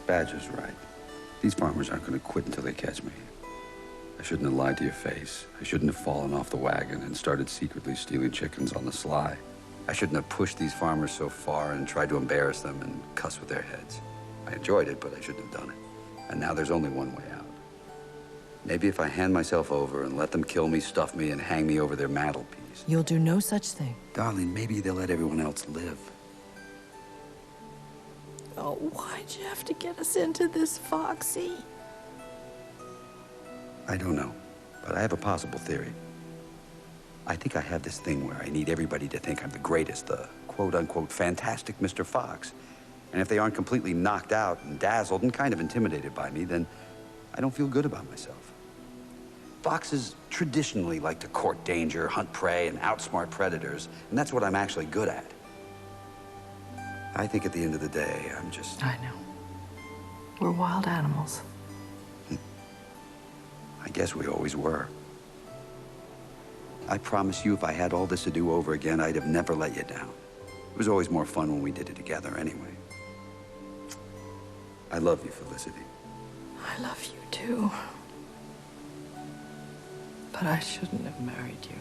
Badger's right. These farmers aren't going to quit until they catch me. I shouldn't have lied to your face. I shouldn't have fallen off the wagon and started secretly stealing chickens on the sly. I shouldn't have pushed these farmers so far and tried to embarrass them and cuss with their heads. I enjoyed it, but I shouldn't have done it. And now there's only one way out. Maybe if I hand myself over and let them kill me, stuff me, and hang me over their mantelpiece. You'll do no such thing. Darling, maybe they'll let everyone else live. Oh, why'd you have to get us into this, Foxy? I don't know, but I have a possible theory. I think I have this thing where I need everybody to think I'm the greatest, the quote-unquote fantastic Mr. Fox. And if they aren't completely knocked out and dazzled and kind of intimidated by me, then I don't feel good about myself. Foxes traditionally like to court danger, hunt prey, and outsmart predators, and that's what I'm actually good at. I think at the end of the day, I'm just... I know. We're wild animals. I guess we always were. I promise you, if I had all this to do over again, I'd have never let you down. It was always more fun when we did it together anyway. I love you, Felicity. I love you too. But I shouldn't have married you.